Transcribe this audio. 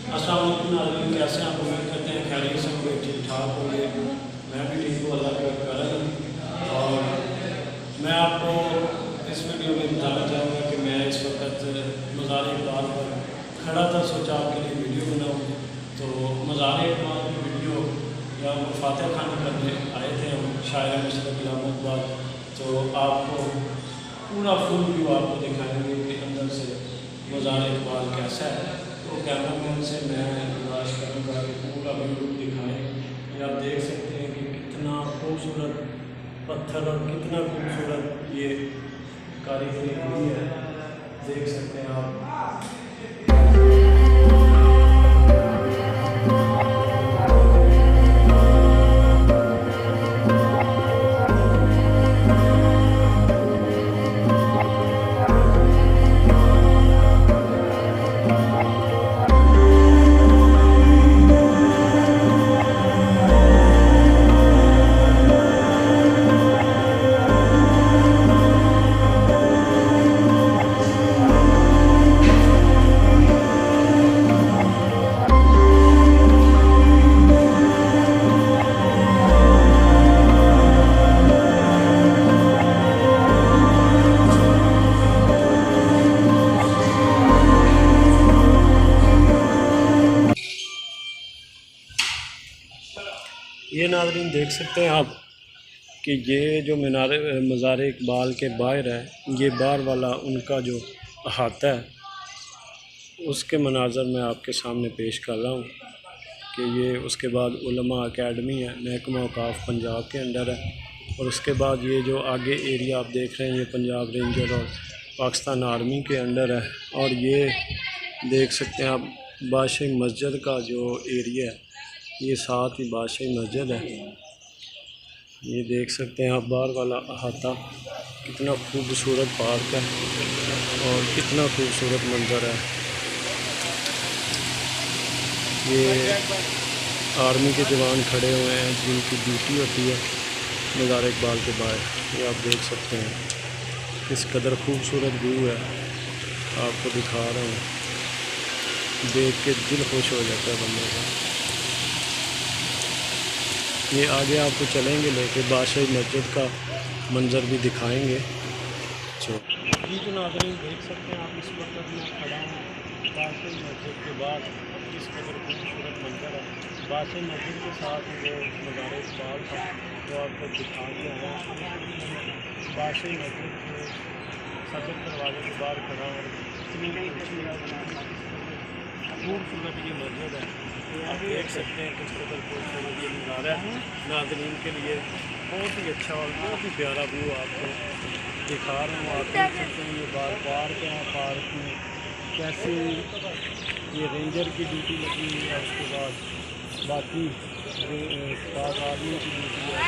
अस्सलाम वालेकुम नाज़रीन, कैसे आप उम्मीद करते हैं खैरियत से होंगे, ठीक ठाक होंगे। मैं भी ठीक हूँ, अल्लाह का करम। और मैं आपको इस वीडियो में बताना चाहूँगा कि मैं इस वक्त मज़ार इकबाल पर खड़ा था, सोचा आपके लिए वीडियो बनाऊँ। तो मज़ार इकबाल की वीडियो या फातह खानी करने आए थे हम, शायर मशरक़ इलाहाबाद। तो आपको पूरा फुल व्यू आपको दिखाएंगे कि अंदर से मज़ार इकबाल कैसा है। तो कैमरा मैन से मैं गुजारिश करूँगा कि पूरा व्यू दिखाएँ। ये आप देख सकते हैं कि कितना खूबसूरत पत्थर और कितना खूबसूरत ये कारीगरी हुई है, देख सकते हैं आप। ये नाज़रीन देख सकते हैं आप कि ये जो मज़ार इकबाल के बाहर है, ये बाहर वाला उनका जो अहाता है उसके मनाज़र मैं आपके सामने पेश कर रहा हूँ कि ये उसके बाद उलमा अकेडमी है, महकमा औक़ाफ़ पंजाब के अंडर है। और उसके बाद ये जो आगे एरिया आप देख रहे हैं ये पंजाब रेंजर और पाकिस्तान आर्मी के अंडर है। और ये देख सकते हैं आप बादशाही मस्जिद का जो एरिया है, ये साथ ही बादशाही मस्जिद है। ये देख सकते हैं आप बाहर वाला अहाता, कितना खूबसूरत पार्क है और कितना खूबसूरत मंज़र है। ये आर्मी के जवान खड़े हुए हैं जिनकी ड्यूटी होती है मज़ार इकबाल के बाहर। ये आप देख सकते हैं किस कदर खूबसूरत व्यू है, आपको दिखा रहा हूँ, देख के दिल खुश हो जाता है बंदे का। ये आगे आपको चलेंगे लेके बादशाही मस्जिद का मंज़र भी दिखाएंगे। जी तो नाज़रीन देख सकते हैं आप, इस वक्त मैं खड़ा हूँ बादशाही मस्जिद के बाद। इस कदर खूबसूरत मंज़र है, बादशाही मस्जिद के साथ जो मज़ार इकबाल था वो आपको दिखा दिया है। बादशाही मस्जिद के सदर दरवाजे के बाहर खड़ा है, इतनी खूबसूरत ये मस्जिद है। आप देख सकते हैं किस कदर खूबसूरत ये नज़ारा है। नाज़रीन के लिए बहुत ही अच्छा और बहुत ही प्यारा व्यू आपको दिखा रहा हूँ। आप देख सकते हैं ये पार्क है, पार्क में कैसे ये रेंजर की ड्यूटी लगी हुई है, उसके बाद बाकी पाक आदमी की ड्यूटी है।